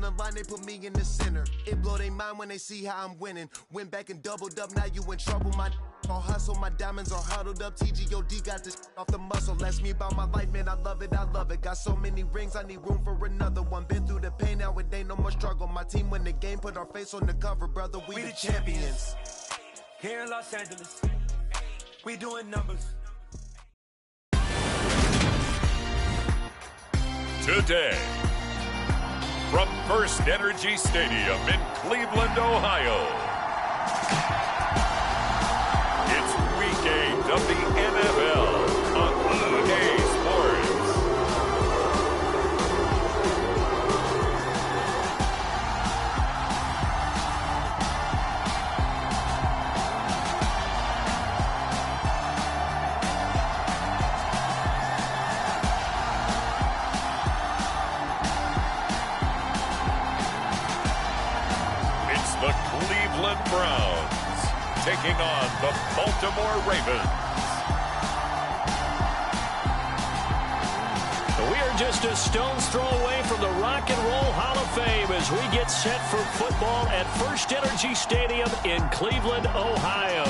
the line, they put me in the center. It blow their mind when they see how I'm winning. Went back and doubled up, now you in trouble. My all hustle, my diamonds are huddled up. TGOD got this off the muscle. Ask me about my life, man, I love it, I love it. Got so many rings, I need room for another one. Been through the pain, now it ain't no more struggle. My team win the game, put our face on the cover, brother, we the champions. Here in Los Angeles, we doing numbers. Today, from First Energy Stadium in Cleveland, Ohio, it's Week 8 of the NFL on EA Sports. The Cleveland Browns taking on the Baltimore Ravens. We are just a stone's throw away from the Rock and Roll Hall of Fame as we get set for football at First Energy Stadium in Cleveland, Ohio.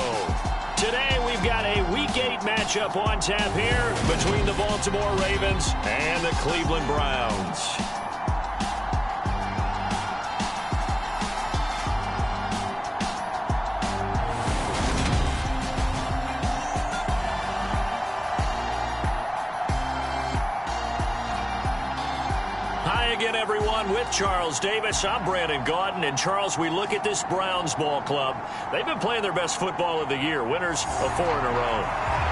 Today we've got a Week 8 matchup on tap here between the Baltimore Ravens and the Cleveland Browns. Again, everyone, with Charles Davis. I'm Brandon Gaudin. And, Charles, we look at this Browns ball club. They've been playing their best football of the year, winners of 4 in a row.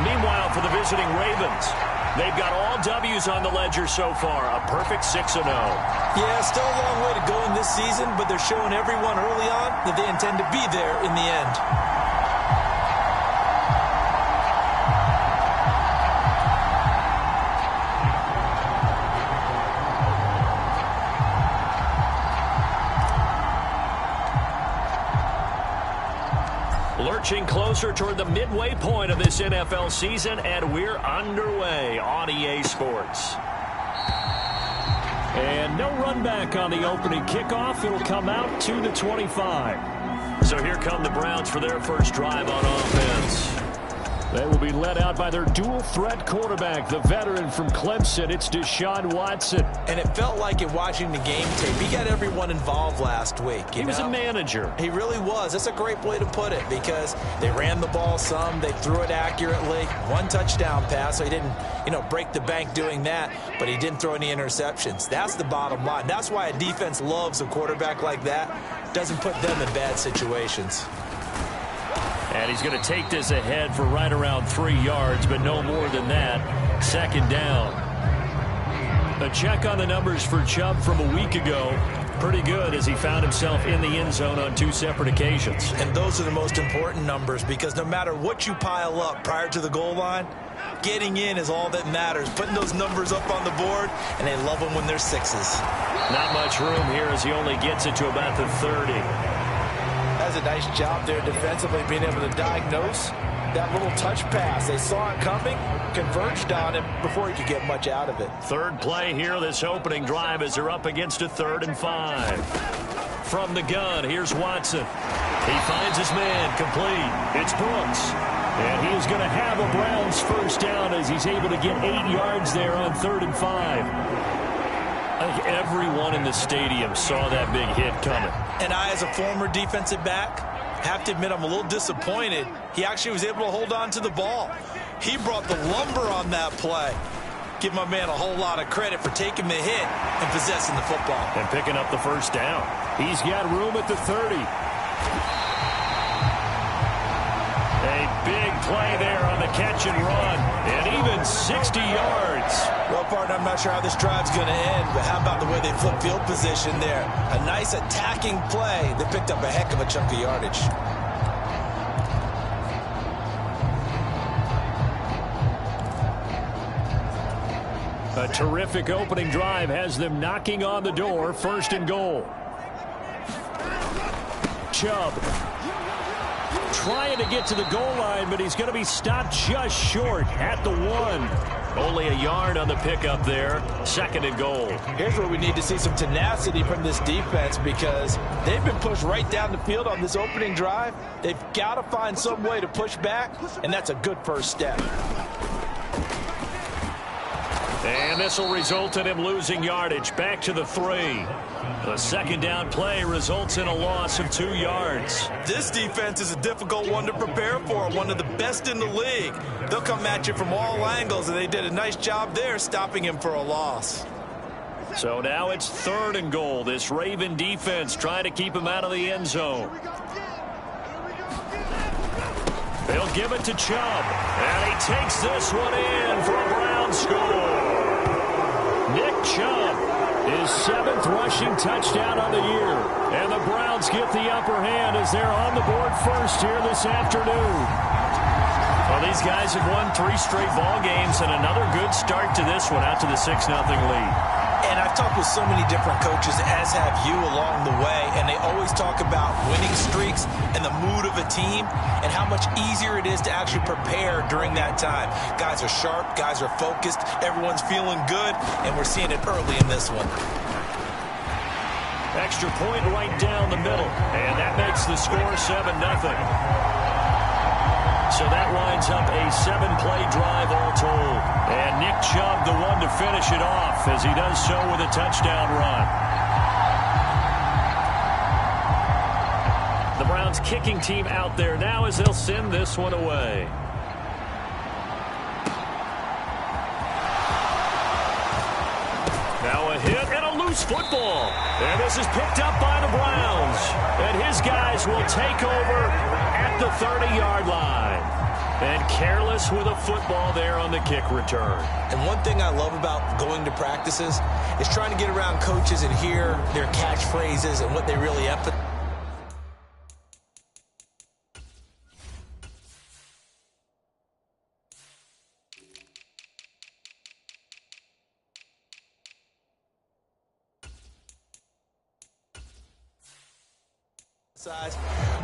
Meanwhile, for the visiting Ravens, they've got all W's on the ledger so far, a perfect 6-0. Yeah, still a long way to go in this season, but they're showing everyone early on that they intend to be there in the end. Lurching closer toward the midway point of this NFL season, and we're underway on EA Sports. And no run back on the opening kickoff. It'll come out to the 25. So here come the Browns for their first drive on offense. They will be led out by their dual-threat quarterback, the veteran from Clemson. It's Deshaun Watson. And it felt like it watching the game tape. He got everyone involved last week. He was a manager. He really was. That's a great way to put it because they ran the ball some. They threw it accurately. 1 touchdown pass, so he didn't, break the bank doing that, but he didn't throw any interceptions. That's the bottom line. That's why a defense loves a quarterback like that. Doesn't put them in bad situations. And he's going to take this ahead for right around 3 yards, but no more than that. 2nd down. A check on the numbers for Chubb from a week ago. Pretty good as he found himself in the end zone on 2 separate occasions. And those are the most important numbers because no matter what you pile up prior to the goal line, getting in is all that matters. Putting those numbers up on the board, and they love them when they're 6s. Not much room here as he only gets it to about the 30. That's a nice job there defensively, being able to diagnose that little touch pass. They saw it coming, converged on him before he could get much out of it. Third play here, this opening drive as they're up against a 3rd and 5. From the gun, here's Watson. He finds his man, complete. It's Brooks. And he is going to have a Browns first down as he's able to get 8 yards there on 3rd and 5. I think everyone in the stadium saw that big hit coming. And I, as a former defensive back, have to admit I'm a little disappointed. He actually was able to hold on to the ball. He brought the lumber on that play. Give my man a whole lot of credit for taking the hit and possessing the football. And picking up the first down. He's got room at the 30. A big play there on the catch and run. And even 60 yards. Well, partner, I'm not sure how this drive's going to end, but how about the way they flip field position there? A nice attacking play. They picked up a heck of a chunk of yardage. A terrific opening drive has them knocking on the door. 1st and goal. Chubb trying to get to the goal line, but he's going to be stopped just short at the 1. Only a yard on the pickup there. 2nd and goal. Here's where we need to see some tenacity from this defense because they've been pushed right down the field on this opening drive. They've got to find some way to push back, and that's a good first step. And this will result in him losing yardage. Back to the 3. The 2nd down play results in a loss of 2 yards. This defense is a difficult one to prepare for, one of the best in the league. They'll come at you from all angles, and they did a nice job there stopping him for a loss. So now it's 3rd and goal. This Raven defense trying to keep him out of the end zone. They'll give it to Chubb, and he takes this one in for a Brown score. Nick Chubb, his 7th rushing touchdown on the year. And the Browns get the upper hand as they're on the board first here this afternoon. Well, these guys have won 3 straight ball games and another good start to this one out to the 6-0 lead. And I've talked with so many different coaches, as have you, along the way, and they always talk about winning streaks and the mood of a team and how much easier it is to actually prepare during that time. Guys are sharp, guys are focused, everyone's feeling good, and we're seeing it early in this one. Extra point right down the middle, and that makes the score 7-0. So that winds up a 7-play drive all told. And Nick Chubb, the one to finish it off, as he does so with a touchdown run. The Browns kicking team out there now as they'll send this one away. Now a hit and a loose football. And this is picked up by the Browns. And his guys will take over at the 30-yard line. And careless with a football there on the kick return. And one thing I love about going to practices is trying to get around coaches and hear their catchphrases and what they really emphasize.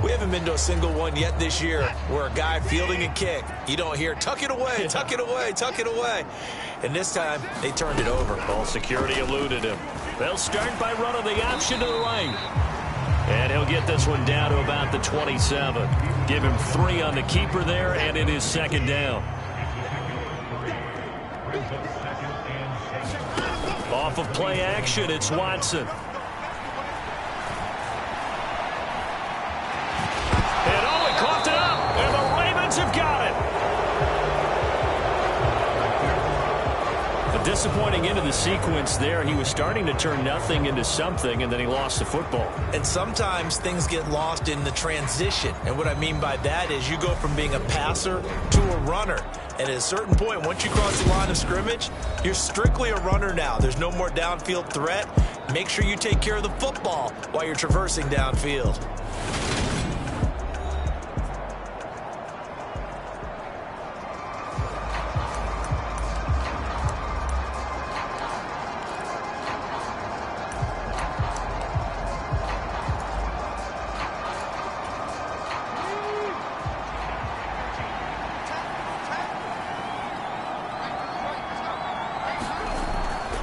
We haven't been to a single one yet this year where a guy fielding a kick, you don't hear, tuck it away, tuck it away, tuck it away. And this time, they turned it over. Ball security eluded him. They'll start by running the option to the right. And he'll get this one down to about the 27. Give him 3 on the keeper there, and it is 2nd down. Off of play action, it's Watson. Have got it. A disappointing end of the sequence there. He was starting to turn nothing into something, and then he lost the football. And sometimes things get lost in the transition. And what I mean by that is you go from being a passer to a runner. And at a certain point, once you cross the line of scrimmage, you're strictly a runner now. There's no more downfield threat. Make sure you take care of the football while you're traversing downfield.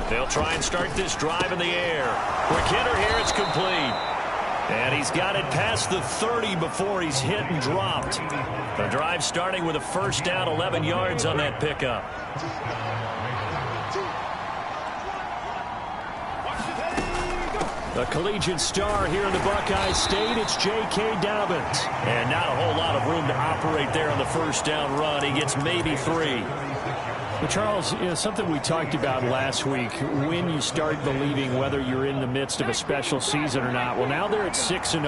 They'll try and start this drive in the air. Quick hitter here, it's complete. And he's got it past the 30 before he's hit and dropped. The drive starting with a 1st down, 11 yards on that pickup. A collegiate star here in the Buckeye State, it's J.K. Dobbins. And not a whole lot of room to operate there on the 1st down run. He gets maybe 3. Well, Charles, something we talked about last week, when you start believing whether you're in the midst of a special season or not. Well, now they're at 6-0.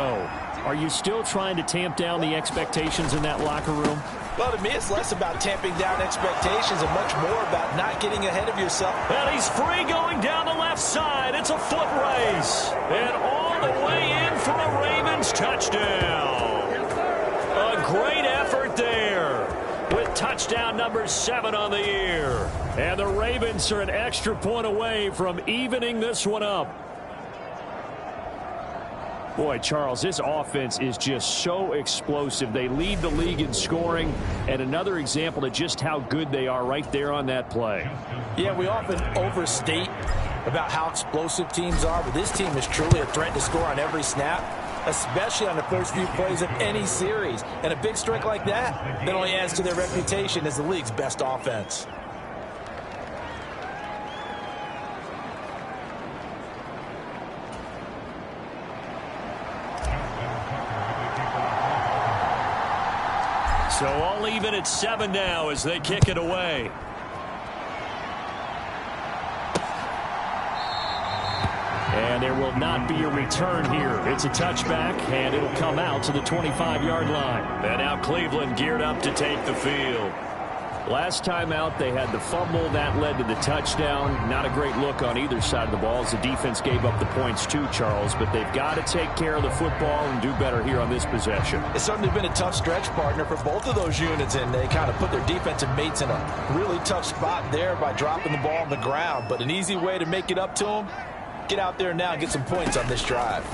Are you still trying to tamp down the expectations in that locker room? Well, to me, it's less about tamping down expectations and much more about not getting ahead of yourself. And he's free going down the left side. It's a foot race. And all the way in for a Ravens touchdown. A great effort there, with touchdown number 7 on the year. And the Ravens are an extra point away from evening this one up. Boy, Charles, this offense is just so explosive. They lead the league in scoring, and another example of just how good they are right there on that play. Yeah, we often overstate about how explosive teams are, but this team is truly a threat to score on every snap, especially on the first few plays of any series. And a big strike like that only adds to their reputation as the league's best offense. So all even at 7 now as they kick it away. And there will not be a return here. It's a touchback, and it'll come out to the 25-yard line. And now Cleveland geared up to take the field. Last time out, they had the fumble. That led to the touchdown. Not a great look on either side of the ball as the defense gave up the points too, Charles. But they've got to take care of the football and do better here on this possession. It's certainly been a tough stretch, partner, for both of those units, and they kind of put their defensive mates in a really tough spot there by dropping the ball on the ground. But an easy way to make it up to them, get out there now and get some points on this drive.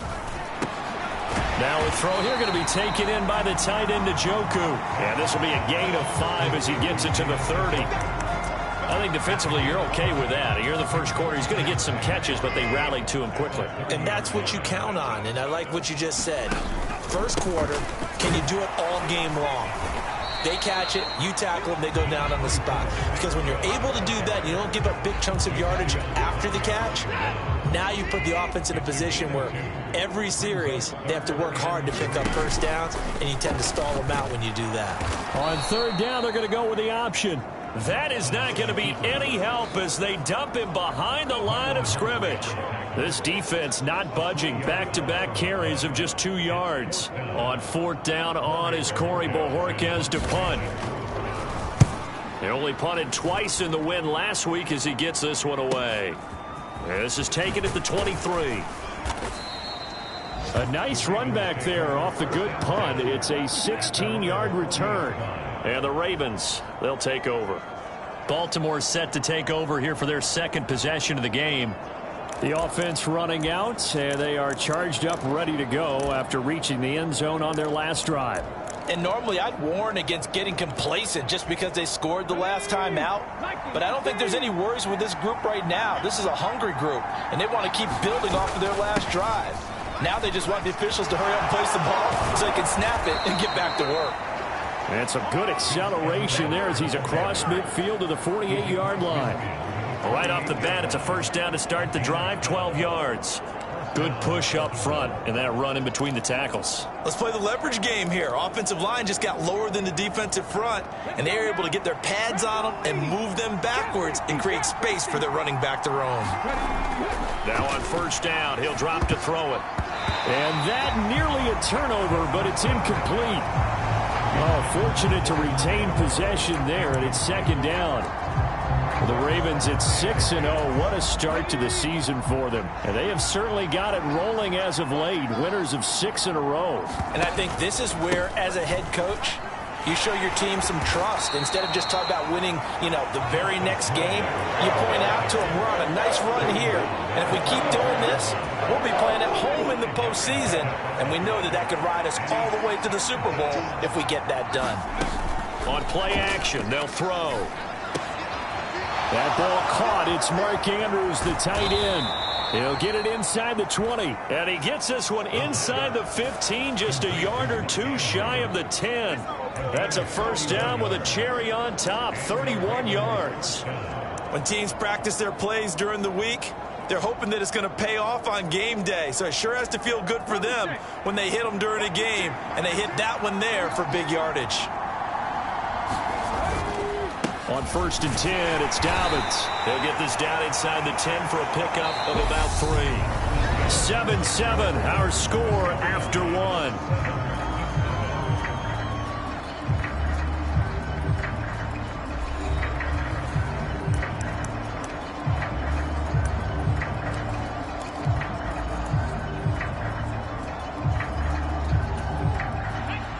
Now a throw here going to be taken in by the tight end Njoku. And this will be a gain of 5 as he gets it to the 30. I think defensively you're okay with that. Here in the first quarter, he's going to get some catches, but they rallied to him quickly. And that's what you count on, and I like what you just said. First quarter, can you do it all game long? They catch it, you tackle them, they go down on the spot. Because when you're able to do that, you don't give up big chunks of yardage after the catch. Now you put the offense in a position where every series they have to work hard to pick up first downs, and you tend to stall them out when you do that. On third down, they're going to go with the option. That is not going to be any help as they dump him behind the line of scrimmage. This defense not budging. Back-to-back carries of just 2 yards. On fourth down on is Corey Bojorquez to punt. They only punted twice in the win last week as he gets this one away. This is taken at the 23. A nice run back there off the good punt. It's a 16-yard return. And the Ravens, they'll take over. Baltimore set to take over here for their second possession of the game. The offense running out, and they are charged up, ready to go after reaching the end zone on their last drive. And normally I'd warn against getting complacent just because they scored the last time out. But I don't think there's any worries with this group right now. This is a hungry group, and they want to keep building off of their last drive. Now they just want the officials to hurry up and place the ball so they can snap it and get back to work. And some good acceleration there as he's across midfield to the 48-yard line. Right off the bat, it's a first down to start the drive, 12 yards. Good push up front and that run in between the tackles. Let's play the leverage game here. Offensive line just got lower than the defensive front, and they were able to get their pads on them and move them backwards and create space for their running back to roam. Now on first down, he'll drop to throw it. And that nearly a turnover, but it's incomplete. Oh, fortunate to retain possession there, and it's second down. The Ravens at 6-0. What a start to the season for them. And they have certainly got it rolling as of late. Winners of 6 in a row. And I think this is where, as a head coach, you show your team some trust. Instead of just talking about winning, the very next game, you point out to them, we're on a nice run here. And if we keep doing this, we'll be playing at home in the postseason. And we know that could ride us all the way to the Super Bowl if we get that done. On play action, they'll throw. That ball caught. It's Mark Andrews, the tight end. He'll get it inside the 20. And he gets this one inside the 15, just a yard or two shy of the 10. That's a first down with a cherry on top, 31 yards. When teams practice their plays during the week, they're hoping that it's going to pay off on game day. So it sure has to feel good for them when they hit them during a game, and they hit that one there for big yardage. On first and 10, it's Dobbins. He'll get this down inside the 10 for a pickup of about 3. 7-7, our score after 1.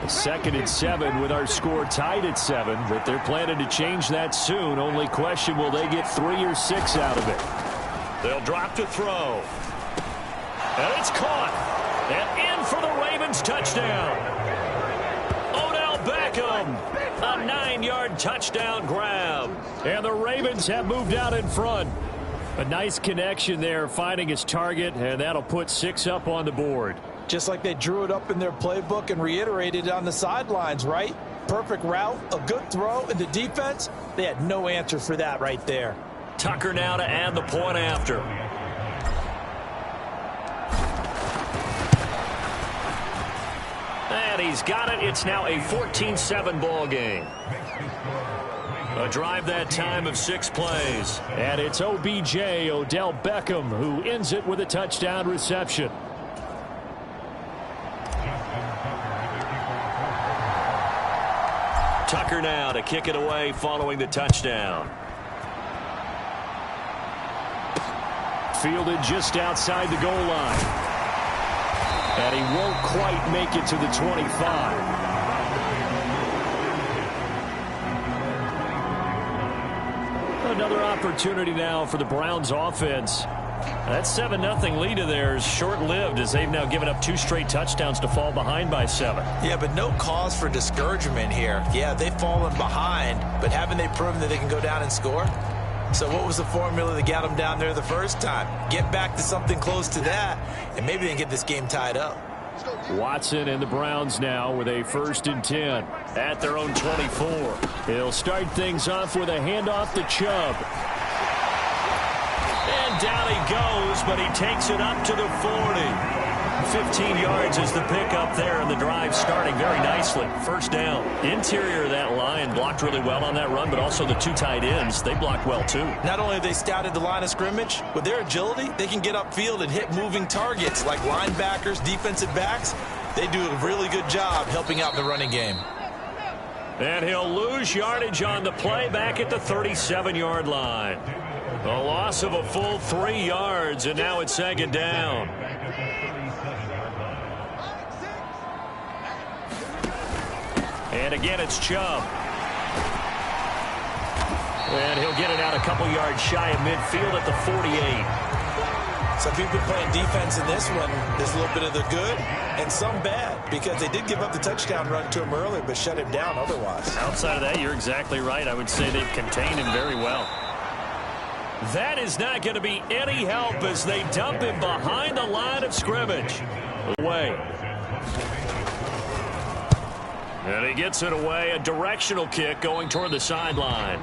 Second and 7 with our score tied at 7, but they're planning to change that soon. Only question, will they get 3 or 6 out of it? They'll drop to throw. And it's caught. And Ravens touchdown. Odell Beckham, a 9-yard touchdown grab. And the Ravens have moved out in front. A nice connection there, finding his target, and that'll put 6 up on the board. Just like they drew it up in their playbook and reiterated it on the sidelines, right? Perfect route, a good throw, and the defense, they had no answer for that right there. Tucker now to add the point after. And he's got it. It's now a 14-7 ball game. A drive that time of 6 plays. And it's OBJ, Odell Beckham, who ends it with a touchdown reception. Tucker now to kick it away following the touchdown. Fielded just outside the goal line. And he won't quite make it to the 25. Another opportunity now for the Browns offense. That 7-0 lead of theirs short-lived as they've now given up 2 straight touchdowns to fall behind by 7. Yeah, but no cause for discouragement here. Yeah, they've fallen behind, but haven't they proven that they can go down and score? So what was the formula that got them down there the first time? Get back to something close to that, and maybe they can get this game tied up. Watson and the Browns now with a 1st and 10 at their own 24. He'll start things off with a handoff to Chubb. And down he goes, but he takes it up to the 40. 15 yards is the pickup there, and the drive starting very nicely. First down. Interior of that line blocked really well on that run, but also the 2 tight ends, they blocked well too. Not only have they scouted the line of scrimmage, with their agility, they can get upfield and hit moving targets like linebackers, defensive backs. They do a really good job helping out the running game. And he'll lose yardage on the play back at the 37-yard line. A loss of a full 3 yards, and now it's 2nd down. And again, it's Chubb. And he'll get it out a couple yards shy of midfield at the 48. Some people playing defense in this one. There's a little bit of the good and some bad because they did give up the touchdown run to him earlier but shut him down otherwise. Outside of that, you're exactly right. I would say they've contained him very well. That is not going to be any help as they dump him behind the line of scrimmage. Away. And he gets it away. A directional kick going toward the sideline.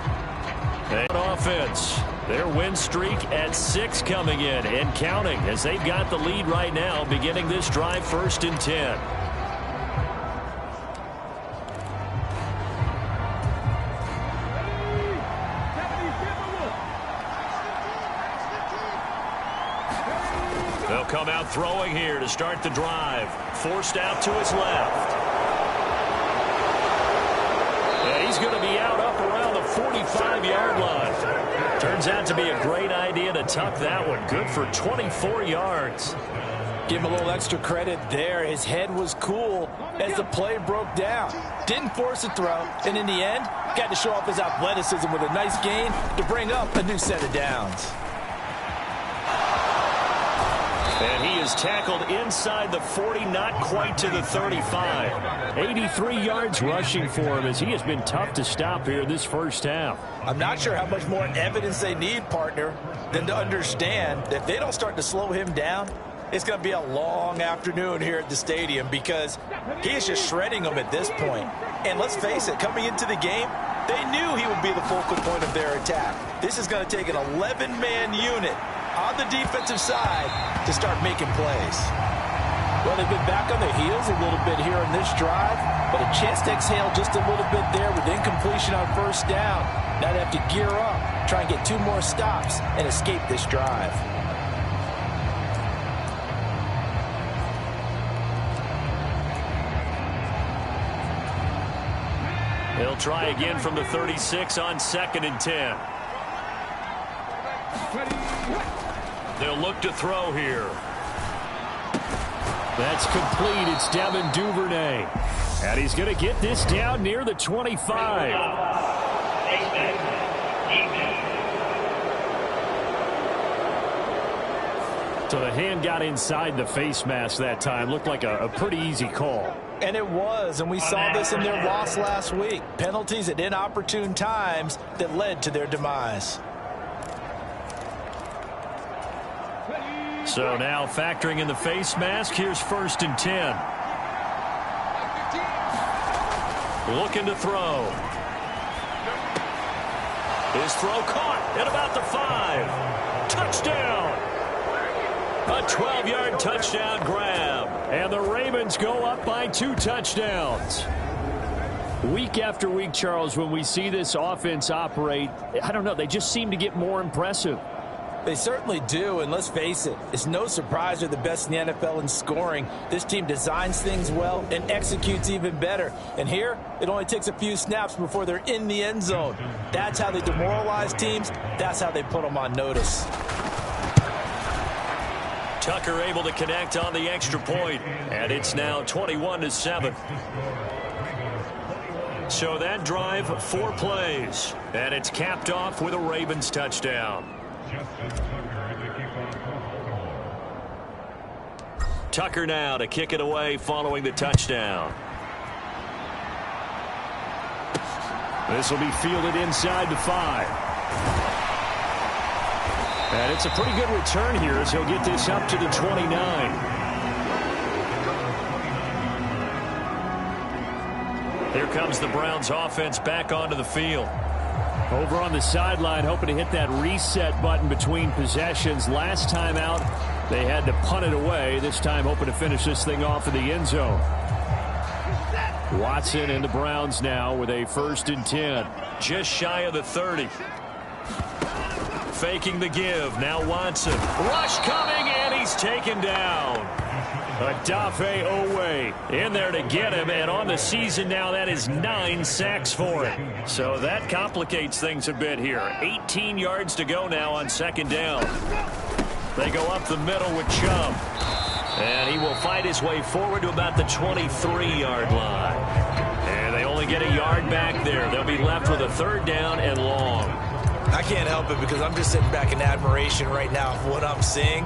And offense. Their win streak at 6 coming in and counting as they've got the lead right now beginning this drive 1st and 10. They'll come out throwing here to start the drive. Forced out to his left. And he's going to be out up around the 45-yard line. Turns out to be a great idea to tuck that one. Good for 24 yards. Give him a little extra credit there. His head was cool as the play broke down. Didn't force a throw, and in the end, got to show off his athleticism with a nice gain to bring up a new set of downs. And he is tackled inside the 40, not quite to the 35. 83 yards rushing for him as he has been tough to stop here this first half. I'm not sure how much more evidence they need, partner, than to understand that if they don't start to slow him down, it's going to be a long afternoon here at the stadium because he is just shredding them at this point. And let's face it, coming into the game, they knew he would be the focal point of their attack. This is going to take an 11-man unit on the defensive side to start making plays. Well, they've been back on their heels a little bit here on this drive, but a chance to exhale just a little bit there with incompletion on first down. Now they have to gear up, try and get 2 more stops, and escape this drive. They'll try again from the 36 on 2nd and 10. They'll look to throw here. That's complete. It's Devin Duvernay. And he's going to get this down near the 25. So the hand got inside the face mask that time. Looked like a pretty easy call. And it was, and we saw this in their loss last week. Penalties at inopportune times that led to their demise. So now factoring in the face mask, here's 1st and 10. Looking to throw. His throw caught at about the 5. Touchdown. A 12-yard touchdown grab. And the Ravens go up by 2 touchdowns. Week after week, Charles, when we see this offense operate, I don't know, they just seem to get more impressive. They certainly do, and let's face it, it's no surprise they're the best in the NFL in scoring. This team designs things well and executes even better. And here, it only takes a few snaps before they're in the end zone. That's how they demoralize teams. That's how they put them on notice. Tucker able to connect on the extra point, and it's now 21-7. So that drive, 4 plays, and it's capped off with a Ravens touchdown. Tucker now to kick it away following the touchdown. This will be fielded inside the 5. And it's a pretty good return here as he'll get this up to the 29. Here comes the Browns offense back onto the field. Over on the sideline, hoping to hit that reset button between possessions. Last time out, they had to punt it away. This time, hoping to finish this thing off in the end zone. Watson and the Browns now with a 1st and 10. Just shy of the 30. Faking the give. Now Watson. Rush coming, and he's taken down. Odafe Owe in there to get him, and on the season now, that is 9 sacks for him. So that complicates things a bit here. 18 yards to go now on 2nd down. They go up the middle with Chubb. And he will fight his way forward to about the 23-yard line. And they only get a yard back there. They'll be left with a 3rd down and long. I can't help it because I'm just sitting back in admiration right now of what I'm seeing.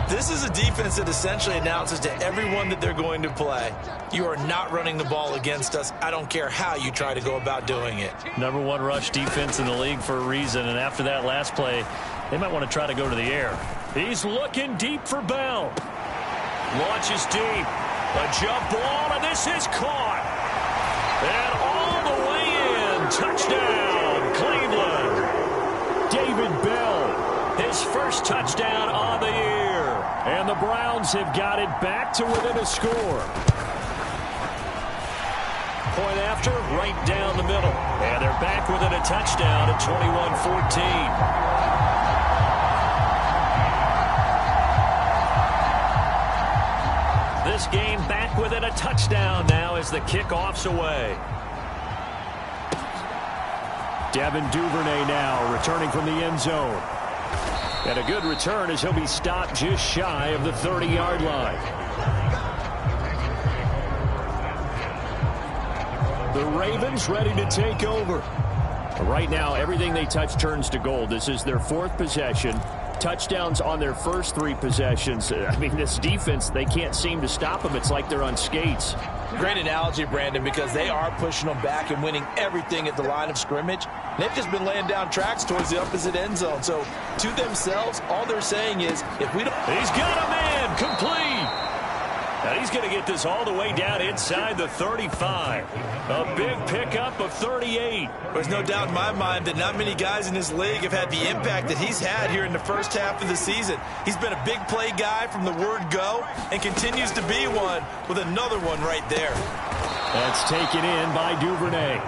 This is a defense that essentially announces to everyone that they're going to play, you are not running the ball against us. I don't care how you try to go about doing it. Number 1 rush defense in the league for a reason, and after that last play, they might want to try to go to the air. He's looking deep for Bell. Launches deep. A jump ball, and this is caught. And all the way in. Touchdown, Cleveland. David Bell, his 1st touchdown on the year. And the Browns have got it back to within a score. Point after, right down the middle. And they're back within a touchdown at 21-14. This game back within a touchdown now as the kickoff's away. Devin Duvernay now returning from the end zone. And a good return as he'll be stopped just shy of the 30-yard line. The Ravens ready to take over. Right now, everything they touch turns to gold. This is their 4th possession. Touchdowns on their first 3 possessions. I mean, this defense, they can't seem to stop them. It's like they're on skates. Great analogy, Brandon, because they are pushing them back and winning everything at the line of scrimmage. They've just been laying down tracks towards the opposite end zone. So, to themselves, all they're saying is, if we don't... He's got a man, complete. Now he's going to get this all the way down inside the 35. A big pickup of 38. There's no doubt in my mind that not many guys in this league have had the impact that he's had here in the first half of the season. He's been a big play guy from the word go and continues to be one with another one right there. That's taken in by Duvernay.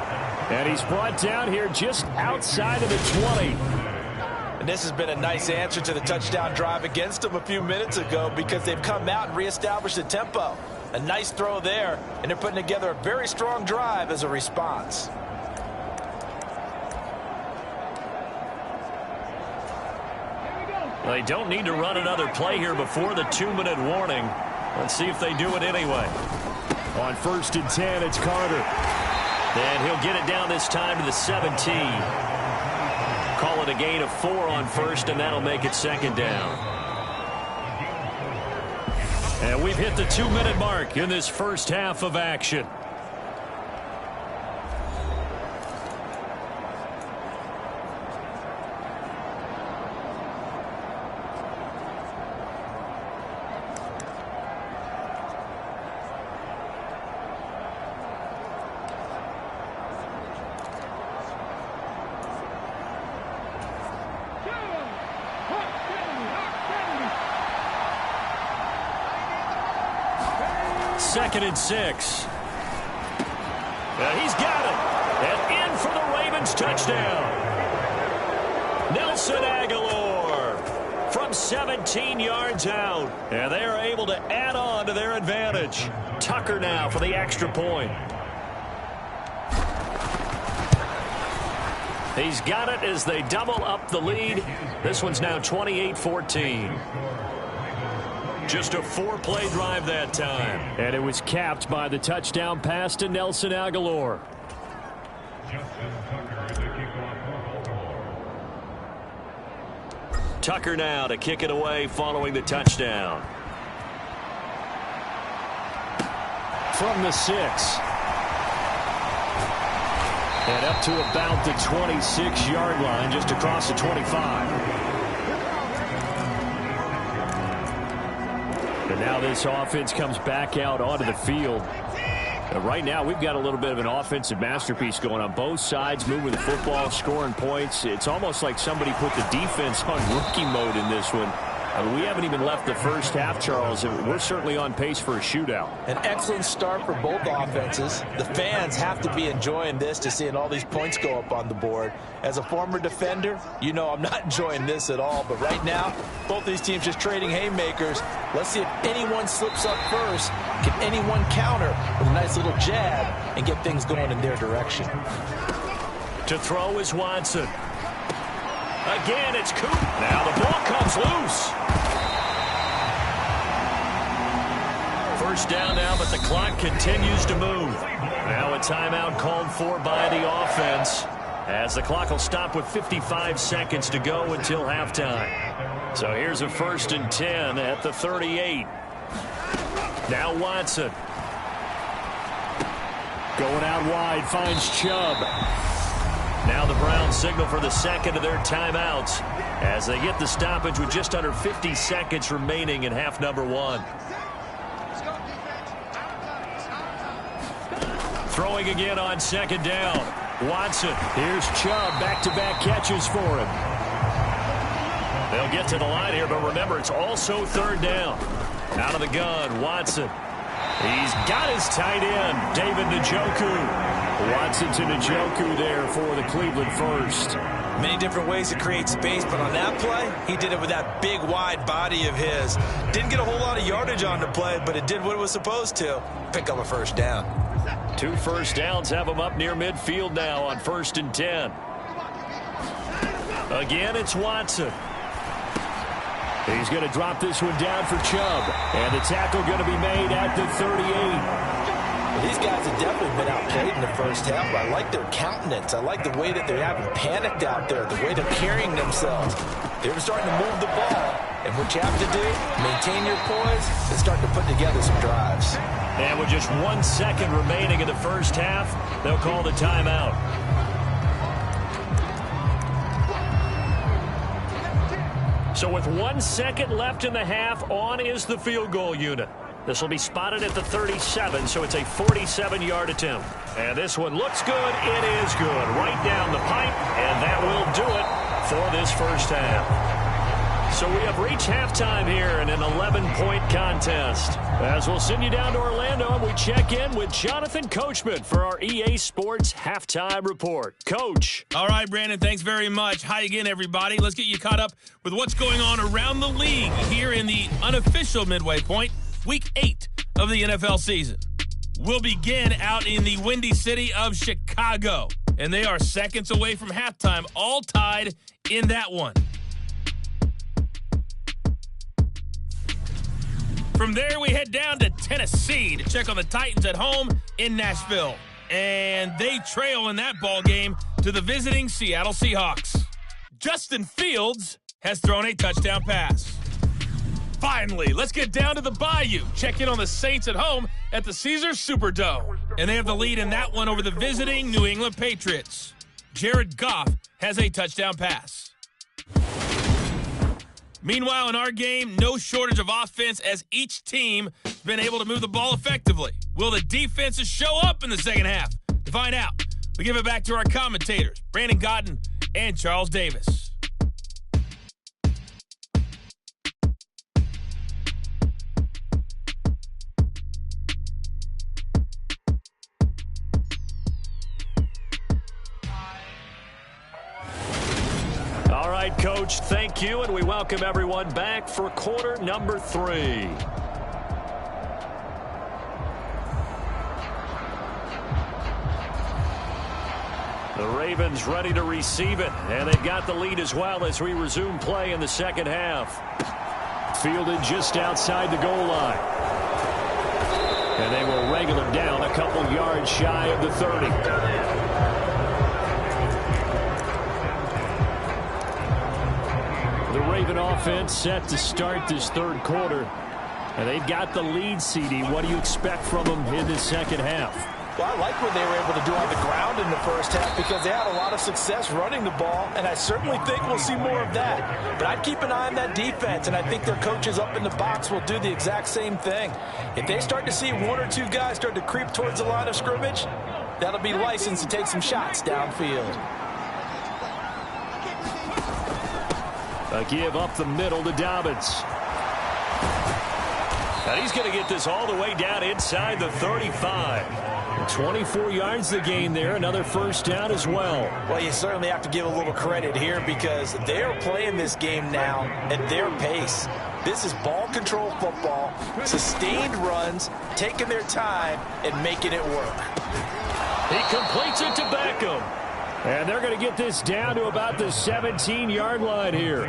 And he's brought down here just outside of the 20. And this has been a nice answer to the touchdown drive against them a few minutes ago because they've come out and reestablished the tempo. A nice throw there, and they're putting together a very strong drive as a response. They don't need to run another play here before the 2-minute warning. Let's see if they do it anyway. On 1st and 10, it's Carter. And he'll get it down this time to the 17. Call it a gain of 4 on 1st, and that'll make it 2nd down. And we've hit the 2-minute mark in this first half of action. Second and 6. And he's got it. And in for the Ravens touchdown. Nelson Aguilar from 17 yards out. And they are able to add on to their advantage. Tucker now for the extra point. He's got it as they double up the lead. This one's now 28-14. Just a 4-play drive that time. And it was capped by the touchdown pass to Nelson Aguilar. Tucker now to kick it away following the touchdown. From the 6. And up to about the 26-yard line, just across the 25. And now this offense comes back out onto the field. Right now, we've got a little bit of an offensive masterpiece going on both sides, moving the football, scoring points. It's almost like somebody put the defense on rookie mode in this one. We haven't even left the first half, Charles, and we're certainly on pace for a shootout. An excellent start for both offenses. The fans have to be enjoying this to seeing all these points go up on the board. As a former defender, you know I'm not enjoying this at all. But right now, both these teams just trading haymakers. Let's see if anyone slips up first. Can anyone counter with a nice little jab and get things going in their direction? To throw is Watson. Again, it's Coop. Now the ball comes loose. First down now, but the clock continues to move. Now a timeout called for by the offense, as the clock will stop with 55 seconds to go until halftime. So here's a 1st and 10 at the 38. Now Watson. Going out wide, finds Chubb. Now the Browns signal for the second of their timeouts as they get the stoppage with just under 50 seconds remaining in half number 1. Throwing again on second down. Watson. Here's Chubb. Back-to-back catches for him. They'll get to the line here, but remember, it's also third down. Out of the gun, Watson. He's got his tight end, David Njoku. Watson to Njoku there for the Cleveland first. Many different ways to create space, but on that play, he did it with that big, wide body of his. Didn't get a whole lot of yardage on the play, but it did what it was supposed to. Pick up a first down. 2 first downs have him up near midfield now on 1st and 10. Again, it's Watson. He's going to drop this one down for Chubb. And the tackle going to be made at the 38. Well, these guys have definitely been outplayed in the first half, but I like their countenance. I like the way that they're having panicked out there, the way they're carrying themselves. They're starting to move the ball. And what you have to do, maintain your poise and start to put together some drives. And with just 1 second remaining in the first half, they'll call the timeout. So with 1 second left in the half, on is the field goal unit. This will be spotted at the 37, so it's a 47-yard attempt. And this one looks good. It is good. Right down the pipe, and that will do it for this first half. So we have reached halftime here in an 11-point contest. As we'll send you down to Orlando, and we check in with Jonathan Coachman for our EA Sports Halftime Report. Coach. All right, Brandon, thanks very much. Hi again, everybody. Let's get you caught up with what's going on around the league here in the unofficial midway point, Week 8 of the NFL season. We'll begin out in the windy city of Chicago, and they are seconds away from halftime, all tied in that one. From there, we head down to Tennessee to check on the Titans at home in Nashville. And they trail in that ball game to the visiting Seattle Seahawks. Justin Fields has thrown a touchdown pass. Finally, let's get down to the Bayou. Check in on the Saints at home at the Caesars Superdome. And they have the lead in that one over the visiting New England Patriots. Jared Goff has a touchdown pass. Meanwhile, in our game, no shortage of offense as each team has been able to move the ball effectively. Will the defenses show up in the second half? To find out, we give it back to our commentators, Brandon Cotton and Charles Davis. All right, Coach, thank you, and we welcome everyone back for quarter number 3. The Ravens ready to receive it, and they've got the lead as well as we resume play in the second half. Fielded just outside the goal line. And they will wrangle him down a couple yards shy of the 30. The Raven offense set to start this third quarter. And they've got the lead, CD. What do you expect from them in this second half? Well, I like what they were able to do on the ground in the first half because they had a lot of success running the ball, and I certainly think we'll see more of that. But I'd keep an eye on that defense, and I think their coaches up in the box will do the exact same thing. If they start to see one or two guys start to creep towards the line of scrimmage, that'll be licensed to take some shots downfield. A give up the middle to Dobbins. And he's going to get this all the way down inside the 35. 24 yards the gain there. Another first down as well. Well, you certainly have to give a little credit here because they're playing this game now at their pace. This is ball control football, sustained runs, taking their time and making it work. He completes it to Beckham. And they're going to get this down to about the 17-yard line here.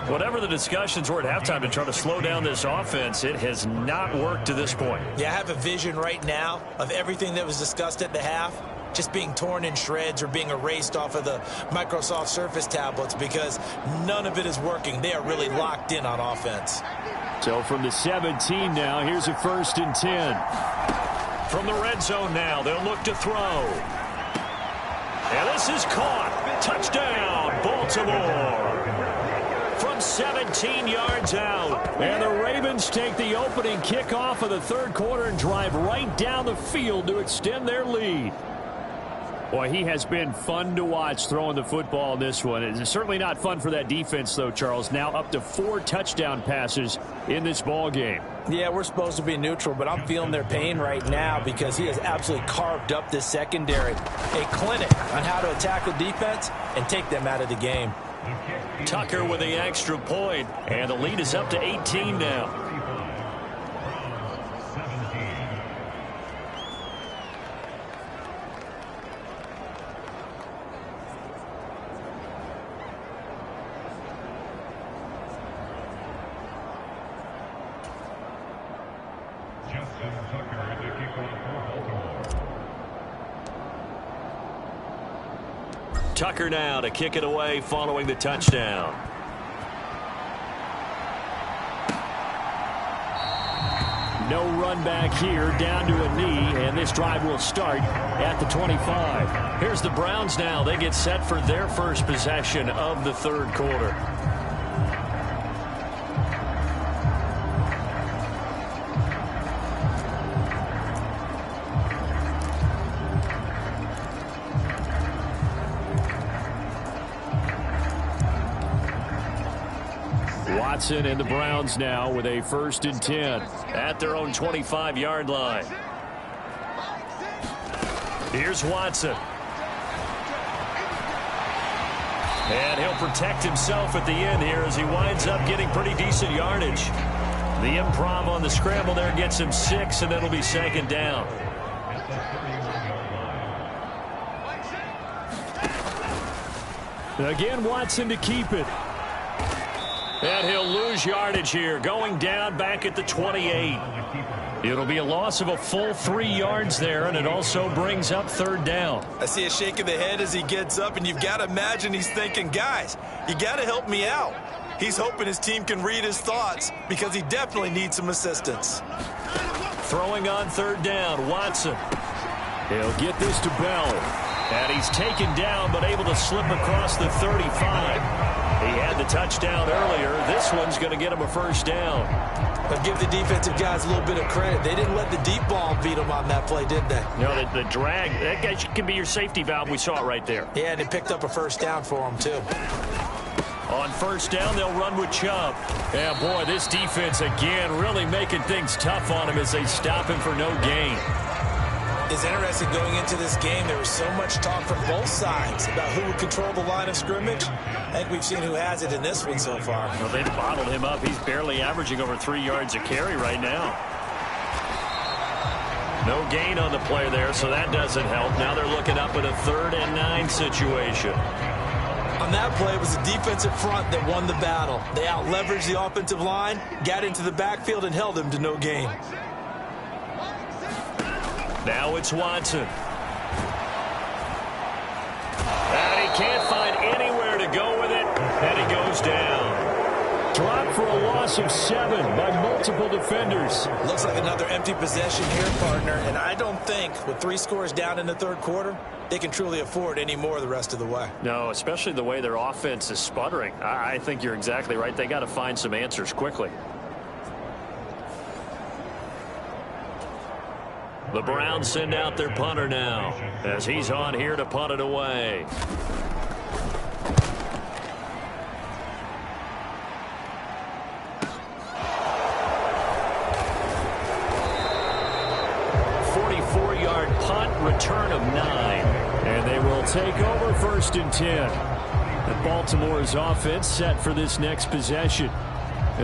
Whatever the discussions were at halftime to try to slow down this offense, it has not worked to this point. Yeah, I have a vision right now of everything that was discussed at the half just being torn in shreds or being erased off of the Microsoft Surface tablets because none of it is working. They are really locked in on offense. So from the 17 now, here's a 1st and 10. From the red zone now, they'll look to throw. And this is caught. Touchdown, Baltimore. From 17 yards out. And the Ravens take the opening kickoff of the third quarter and drive right down the field to extend their lead. Boy, he has been fun to watch throwing the football in this one. It's certainly not fun for that defense, though, Charles. Now up to 4 touchdown passes in this ball game. Yeah, we're supposed to be neutral, but I'm feeling their pain right now because he has absolutely carved up this secondary. A clinic on how to attack the defense and take them out of the game. Tucker with the extra point, and the lead is up to 18 now. Tucker now to kick it away following the touchdown. No run back here, down to a knee, and this drive will start at the 25. Here's the Browns now. They get set for their first possession of the third quarter. Watson and the Browns now with a 1st and 10 at their own 25-yard line. Here's Watson. And he'll protect himself at the end here as he winds up getting pretty decent yardage. The improv on the scramble there gets him 6, and it'll be 2nd down. Again, Watson to keep it. And he'll lose yardage here, going down back at the 28. It'll be a loss of a full 3 yards there, and it also brings up 3rd down. I see a shake of the head as he gets up, and you've got to imagine he's thinking, guys, you got to help me out. He's hoping his team can read his thoughts because he definitely needs some assistance. Throwing on third down, Watson. He'll get this to Bell. And he's taken down but able to slip across the 35. He had the touchdown earlier. This one's going to get him a first down. But give the defensive guys a little bit of credit. They didn't let the deep ball beat them on that play, did they? No, the drag, that guy can be your safety valve. We saw it right there. Yeah, and it picked up a first down for him, too. On first down, they'll run with Chubb. Yeah, boy, this defense, again, really making things tough on him as they stop him for no gain. It's interesting going into this game. There was so much talk from both sides about who would control the line of scrimmage. I think we've seen who has it in this one so far. Well, they've bottled him up. He's barely averaging over 3 yards a carry right now. No gain on the play there, so that doesn't help. Now they're looking up at a 3rd and 9 situation. On that play, it was the defensive front that won the battle. They out-leveraged the offensive line, got into the backfield, and held him to no gain. Now it's Watson. And he can't find anywhere to go with it, and he goes down. Dropped for a loss of 7 by multiple defenders. Looks like another empty possession here, partner, and I don't think with 3 scores down in the third quarter, they can truly afford any more the rest of the way. No, especially the way their offense is sputtering. I think you're exactly right. They got to find some answers quickly. The Browns send out their punter now as he's on here to punt it away. Punt, return of 9. And they will take over 1st and 10. And Baltimore's offense set for this next possession.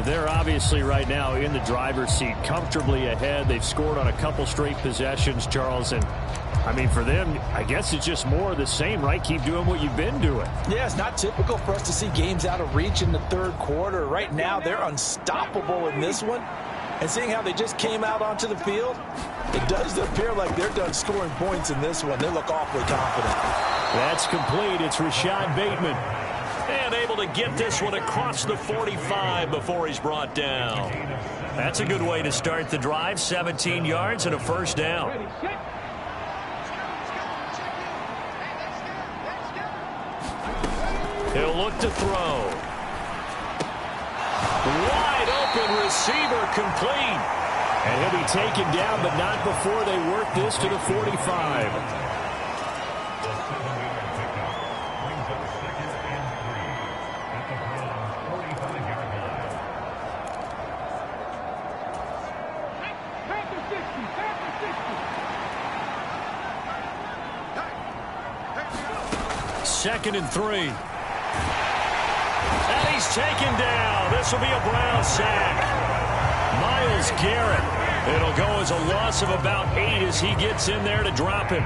They're obviously right now in the driver's seat, comfortably ahead. They've scored on a couple straight possessions, Charles. And, I mean, for them, I guess it's just more of the same, right? Keep doing what you've been doing. Yeah, it's not typical for us to see games out of reach in the third quarter. Right now, they're unstoppable in this one. And seeing how they just came out onto the field, it does appear like they're done scoring points in this one. They look awfully confident. That's complete. It's Rashad Bateman. And able to get this one across the 45 before he's brought down. That's a good way to start the drive. 17 yards and a first down. He'll look to throw. Wide open receiver complete. And he'll be taken down, but not before they work this to the 45. Second and 3. And he's taken down. This will be a Brown sack. Myles Garrett. It'll go as a loss of about 8 as he gets in there to drop him.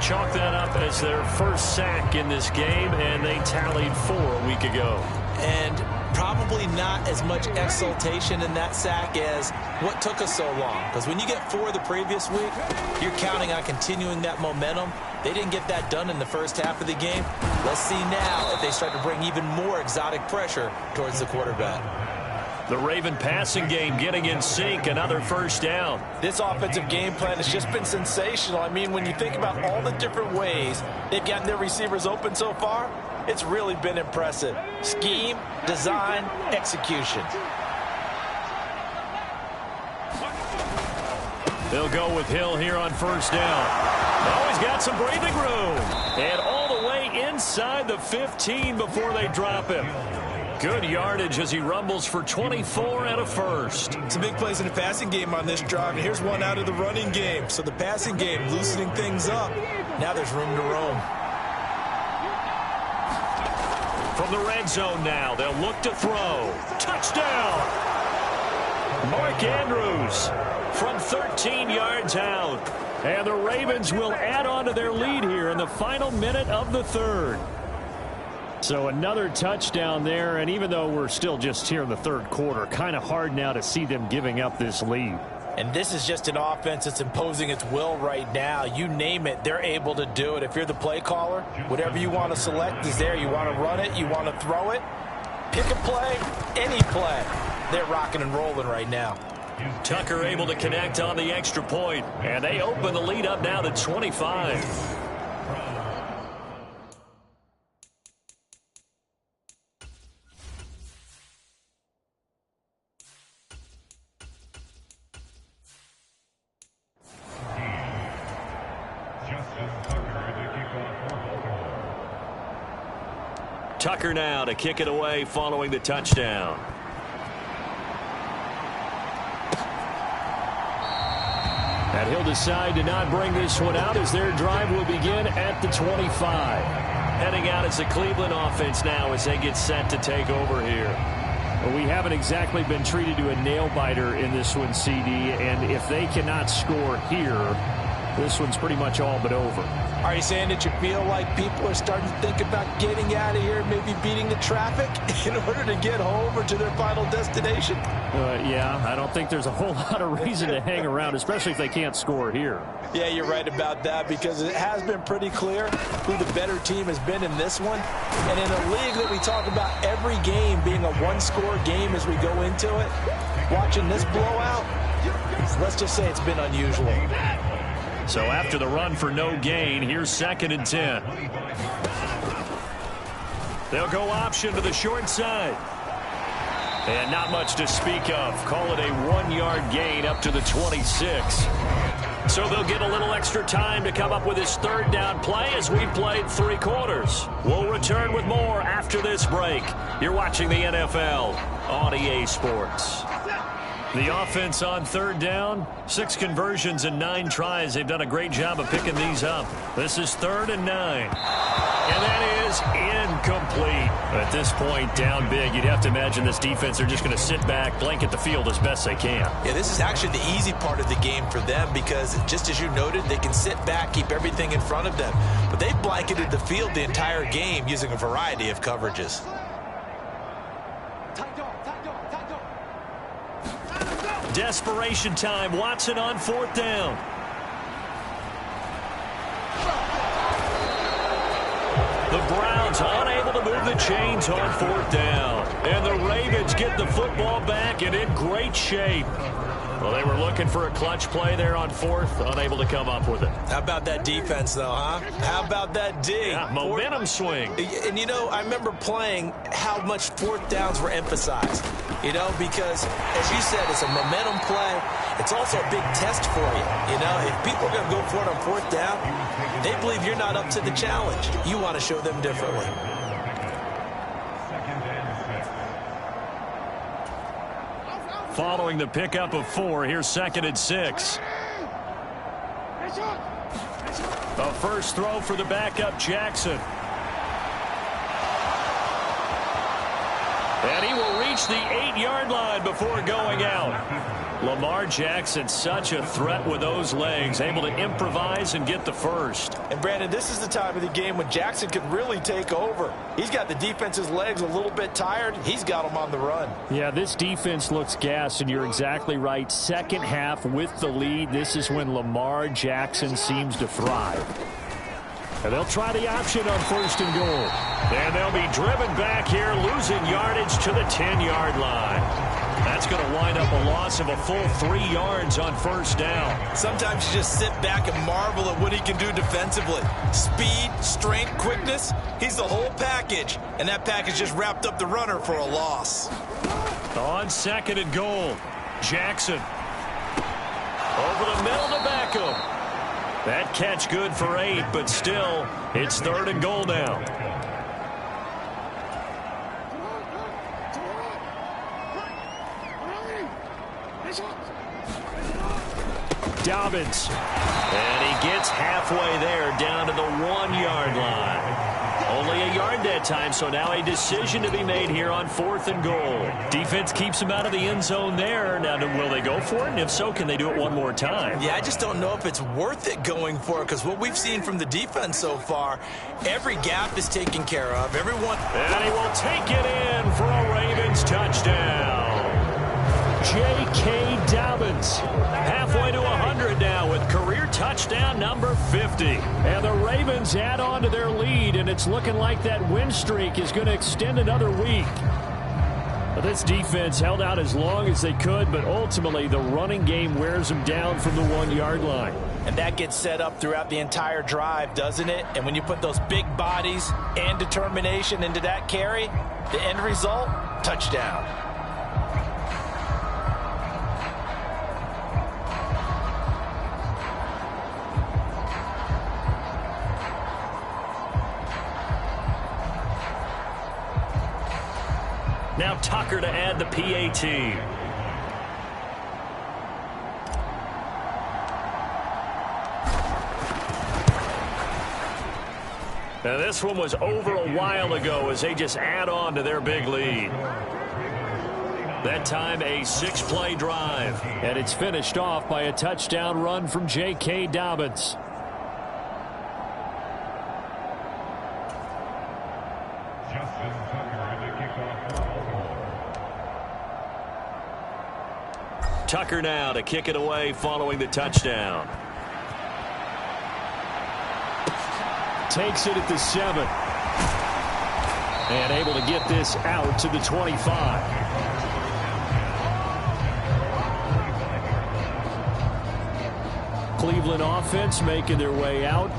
Chalk that up as their first sack in this game, and they tallied 4 a week ago. And probably not as much exultation in that sack as what took us so long. Because when you get 4 the previous week, you're counting on continuing that momentum. They didn't get that done in the first half of the game. Let's see now if they start to bring even more exotic pressure towards the quarterback. The Raven passing game getting in sync, another first down. This offensive game plan has just been sensational. I mean, when you think about all the different ways they've gotten their receivers open so far, it's really been impressive. Scheme, design, execution. They'll go with Hill here on first down. Oh, he's got some breathing room. And all the way inside the 15 before they drop him. Good yardage as he rumbles for 24 and a first. Some big plays in the passing game on this drive. And here's one out of the running game. So the passing game loosening things up. Now there's room to roam. From the red zone now, they'll look to throw. Touchdown! Mark Andrews from 13 yards out. And the Ravens will add on to their lead here in the final minute of the third. So another touchdown there, and even though we're still just here in the third quarter, kind of hard now to see them giving up this lead. And this is just an offense that's imposing its will right now. You name it, they're able to do it. If you're the play caller, whatever you want to select is there. You want to run it, you want to throw it. Pick a play, any play. They're rocking and rolling right now. Tucker able to connect on the extra point, and they open the lead up now to 25. Tucker now to kick it away following the touchdown. And he'll decide to not bring this one out as their drive will begin at the 25. Heading out as the Cleveland offense now as they get set to take over here. Well, we haven't exactly been treated to a nail-biter in this one, CD, and if they cannot score here, this one's pretty much all but over. Are you saying that you feel like people are starting to think about getting out of here, maybe beating the traffic in order to get home or to their final destination? Yeah, I don't think there's a whole lot of reason to hang around, especially if they can't score here. Yeah, you're right about that because it has been pretty clear who the better team has been in this one. And in a league that we talk about every game being a one-score game as we go into it, watching this blowout, let's just say it's been unusual. So after the run for no gain, here's 2nd and 10. They'll go option to the short side. And not much to speak of. Call it a 1-yard gain up to the 26. So they'll get a little extra time to come up with his 3rd down play as we've played 3 quarters. We'll return with more after this break. You're watching the NFL on EA Sports. The offense on 3rd down, 6 conversions and 9 tries. They've done a great job of picking these up. This is 3rd and 9. And that is incomplete. At this point, down big, you'd have to imagine this defense, they're just going to sit back, blanket the field as best they can. Yeah, this is actually the easy part of the game for them because, just as you noted, they can sit back, keep everything in front of them. But they've blanketed the field the entire game using a variety of coverages. Desperation time. Watson on 4th down. The Browns unable to move the chains on 4th down. And the Ravens get the football back and in great shape. Well, they were looking for a clutch play there on 4th, unable to come up with it. How about that defense, though, huh? How about that D? Yeah, momentum swing. And, you know, I remember playing how much 4th downs were emphasized, you know, because, as you said, it's a momentum play. It's also a big test for you. You know, if people are going to go for it on 4th down, they believe you're not up to the challenge. You want to show them differently. Following the pickup of 4, here's 2nd and 6. The first throw for the backup, Jackson. And he will reach the 8-yard line before going out. Lamar Jackson, such a threat with those legs, able to improvise and get the first. And, Brandon, this is the time of the game when Jackson could really take over. He's got the defense's legs a little bit tired. He's got them on the run. Yeah, this defense looks gassed, and you're exactly right. Second half with the lead, this is when Lamar Jackson seems to thrive. And they'll try the option on 1st and goal. And they'll be driven back here, losing yardage to the 10-yard line. That's going to wind up a loss of a full 3 yards on 1st down. Sometimes you just sit back and marvel at what he can do defensively. Speed, strength, quickness, he's the whole package. And that package just wrapped up the runner for a loss. On 2nd and goal, Jackson. Over the middle to Beckham. That catch good for 8, but still, it's 3rd and goal now. Dobbins. And he gets halfway there, down to the 1-yard line. Only a yard that time, so now a decision to be made here on 4th and goal. Defense keeps him out of the end zone there. Now, will they go for it? And if so, can they do it one more time? Yeah, I just don't know if it's worth it going for it, because what we've seen from the defense so far, every gap is taken care of. Everyone. And he will take it in for a Ravens touchdown. J.K. Dobbins, halfway to 100 now with career touchdown number 50. And the Ravens add on to their lead, and it's looking like that win streak is going to extend another week. This defense held out as long as they could, but ultimately the running game wears them down from the 1-yard line. And that gets set up throughout the entire drive, doesn't it? And when you put those big bodies and determination into that carry, the end result, touchdown. Now Tucker to add the PAT. Now this one was over a while ago as they just add on to their big lead. That time a 6-play drive. And it's finished off by a touchdown run from J.K. Dobbins. Tucker now to kick it away following the touchdown. Takes it at the 7. And able to get this out to the 25. Cleveland offense making their way out.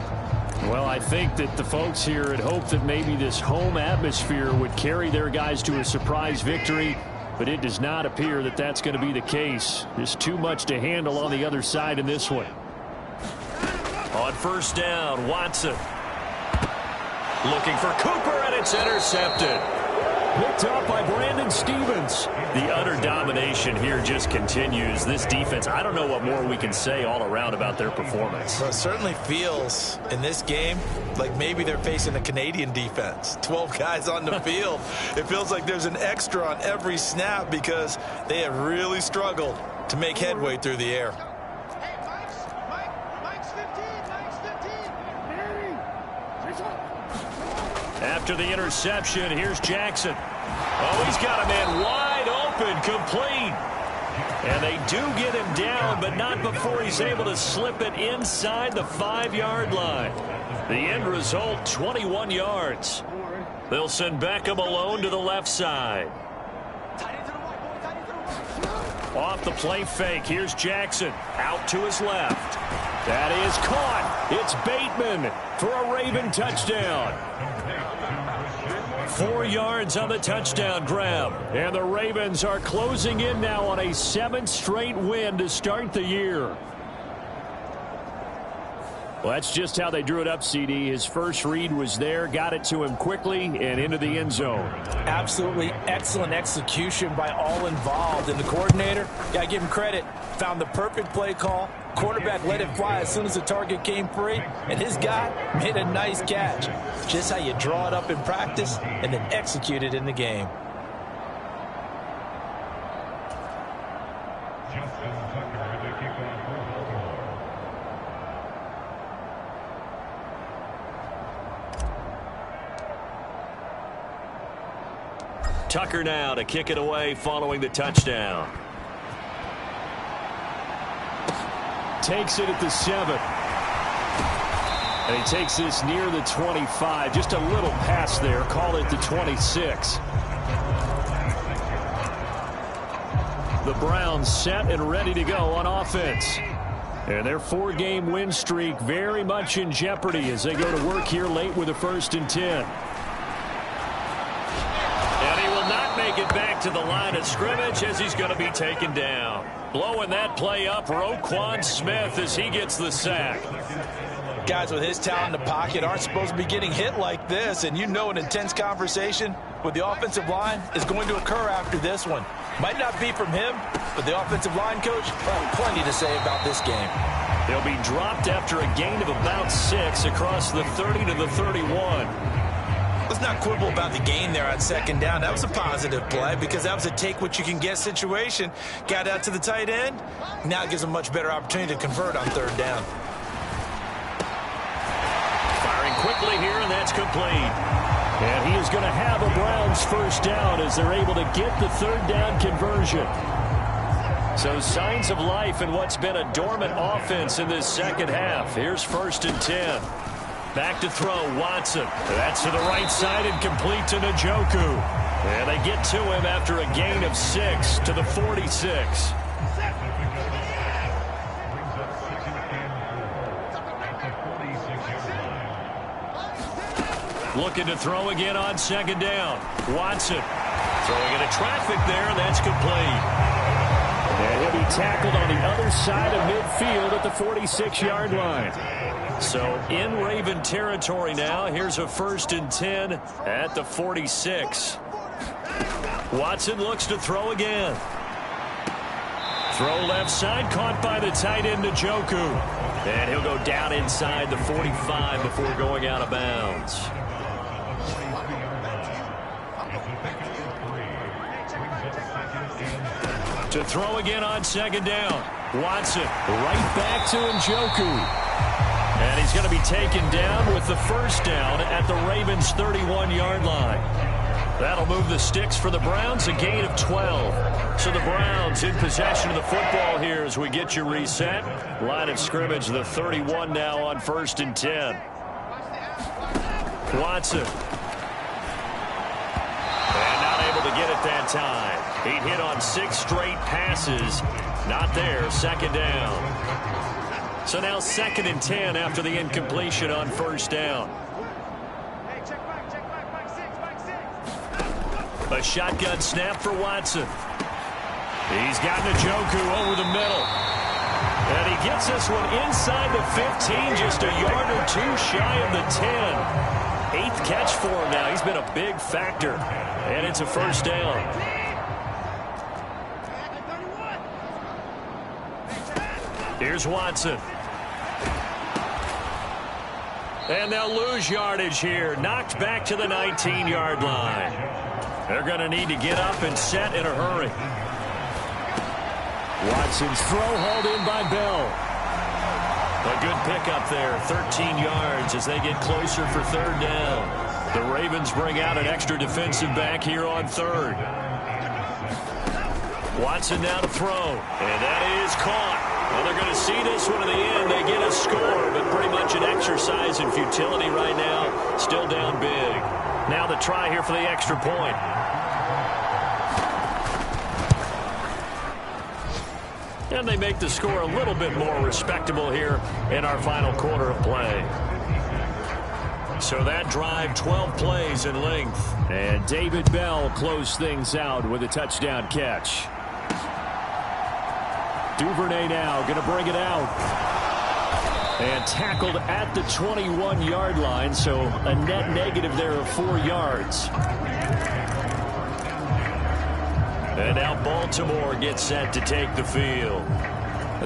Well, I think that the folks here had hoped that maybe this home atmosphere would carry their guys to a surprise victory. But it does not appear that that's going to be the case. There's too much to handle on the other side in this one. On first down, Watson. Looking for Cooper, and it's intercepted. Picked up by Brandon Stevens. The utter domination here just continues. This defense, I don't know what more we can say all around about their performance. Well, it certainly feels in this game like maybe they're facing a Canadian defense. 12 guys on the field. It feels like there's an extra on every snap because they have really struggled to make headway through the air. After the interception, here's Jackson. Oh, he's got a man wide open, complete. And they do get him down, but not before he's able to slip it inside the 5-yard line. The end result, 21 yards. They'll send Beckham alone to the left side. Off the play fake, here's Jackson. Out to his left. That is caught. It's Bateman for a Raven touchdown. 4 yards on the touchdown grab. And the Ravens are closing in now on a 7th straight win to start the year. Well, that's just how they drew it up, CD. His first read was there, got it to him quickly, and into the end zone. Absolutely excellent execution by all involved. And the coordinator, got to give him credit, found the perfect play call. Quarterback let it fly as soon as the target came free, and his guy made a nice catch. Just how you draw it up in practice and then execute it in the game. Tucker now to kick it away following the touchdown. Takes it at the 7. And he takes this near the 25. Just a little pass there. Call it the 26. The Browns set and ready to go on offense. And their 4-game win streak very much in jeopardy as they go to work here late with a 1st and 10. Make it back to the line of scrimmage as he's going to be taken down. Blowing that play up, Roquan Smith as he gets the sack. Guys with his talent in the pocket aren't supposed to be getting hit like this, and you know an intense conversation with the offensive line is going to occur after this one. Might not be from him, but the offensive line coach will have plenty to say about this game. They'll be dropped after a gain of about 6 across the 30 to the 31. Let's not quibble about the gain there on 2nd down. That was a positive play because that was a take-what-you-can-get situation. Got out to the tight end. Now it gives them a much better opportunity to convert on 3rd down. Firing quickly here, and that's complete. And he is going to have a Browns 1st down as they're able to get the 3rd down conversion. So signs of life in what's been a dormant offense in this 2nd half. Here's 1st and 10. Back to throw, Watson. That's to the right side and complete to Njoku. And they get to him after a gain of 6 to the 46. Looking to throw again on second down. Watson throwing into traffic there, and that's complete. And he'll be tackled on the other side of midfield at the 46-yard line. So in Raven territory now. Here's a 1st and 10 at the 46. Watson looks to throw again. Throw left side, caught by the tight end Njoku. And he'll go down inside the 45 before going out of bounds. To throw again on second down. Watson right back to Njoku. And he's going to be taken down with the 1st down at the Ravens' 31-yard line. That'll move the sticks for the Browns, a gain of 12. So the Browns in possession of the football here as we get you reset. Line of scrimmage, the 31 now on 1st and 10. Watson. And not able to get it that time. He hit on 6 straight passes. Not there, 2nd down. So now 2nd and 10 after the incompletion on 1st down. A shotgun snap for Watson. He's got Njoku over the middle. And he gets this one inside the 15, just a yard or 2 shy of the 10. 8th catch for him now. He's been a big factor. And it's a 1st down. Here's Watson. And they'll lose yardage here. Knocked back to the 19-yard line. They're going to need to get up and set in a hurry. Watson's throw hauled in by Bell. A good pickup there. 13 yards as they get closer for 3rd down. The Ravens bring out an extra defensive back here on 3rd. Watson now to throw. And that is caught. Well, they're going to see this one to the end. They get a score, but pretty much an exercise in futility right now. Still down big. Now the try here for the extra point. And they make the score a little bit more respectable here in our final quarter of play. So that drive, 12 plays in length. And David Bell closed things out with a touchdown catch. Duvernay now going to bring it out. And tackled at the 21-yard line, so a net negative there of 4 yards. And now Baltimore gets set to take the field.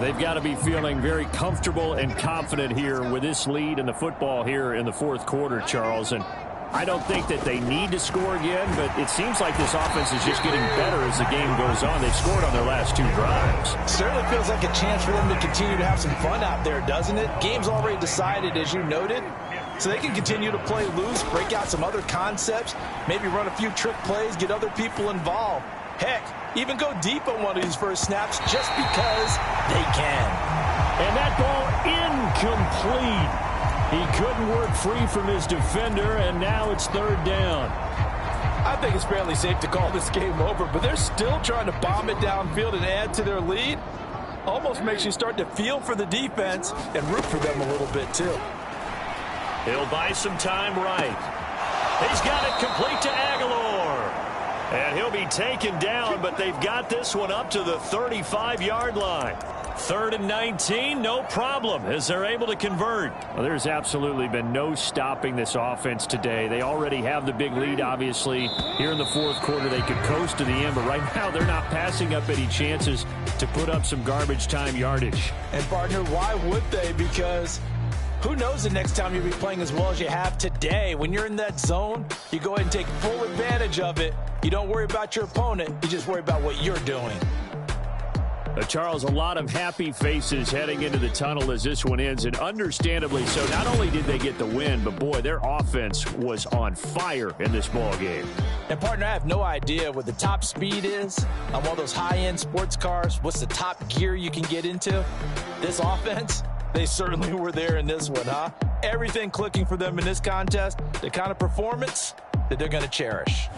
They've got to be feeling very comfortable and confident here with this lead in the football here in the 4th quarter, Charles. And I don't think that they need to score again, but it seems like this offense is just getting better as the game goes on. They've scored on their last 2 drives. Certainly feels like a chance for them to continue to have some fun out there, doesn't it? Game's already decided, as you noted, so they can continue to play loose, break out some other concepts, maybe run a few trick plays, get other people involved. Heck, even go deep on one of these first snaps just because they can. And that ball incomplete. He couldn't work free from his defender, and now it's 3rd down. I think it's fairly safe to call this game over, but they're still trying to bomb it downfield and add to their lead. Almost makes you start to feel for the defense and root for them a little bit, too. He'll buy some time right. He's got it complete to Aguilar. And he'll be taken down, but they've got this one up to the 35-yard line. 3rd and 19, no problem, as they're able to convert. Well, there's absolutely been no stopping this offense today. They already have the big lead, obviously. Here in the 4th quarter, they could coast to the end, but right now they're not passing up any chances to put up some garbage time yardage. And, partner, why would they? Because who knows the next time you'll be playing as well as you have today. When you're in that zone, you go ahead and take full advantage of it. You don't worry about your opponent. You just worry about what you're doing. Charles, a lot of happy faces heading into the tunnel as this one ends, and understandably so. Not only did they get the win, but, boy, their offense was on fire in this ball game. And, partner, I have no idea what the top speed is on one of those high-end sports cars. What's the top gear you can get into? This offense, they certainly were there in this one, huh? Everything clicking for them in this contest, the kind of performance that they're going to cherish.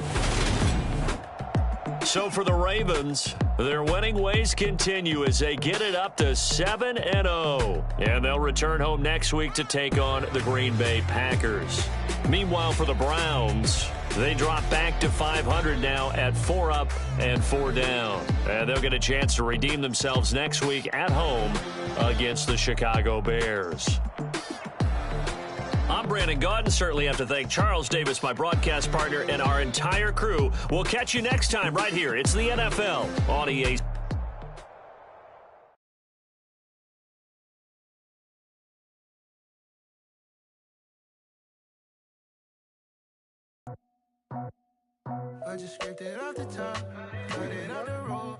So for the Ravens, their winning ways continue as they get it up to 7-0. And they'll return home next week to take on the Green Bay Packers. Meanwhile, for the Browns, they drop back to 500 now at 4 up and 4 down. And they'll get a chance to redeem themselves next week at home against the Chicago Bears. I'm Brandon Gaudin. Certainly have to thank Charles Davis, my broadcast partner, and our entire crew. We'll catch you next time right here. It's the NFL on EA. I just scraped it off the top, cut it on the road,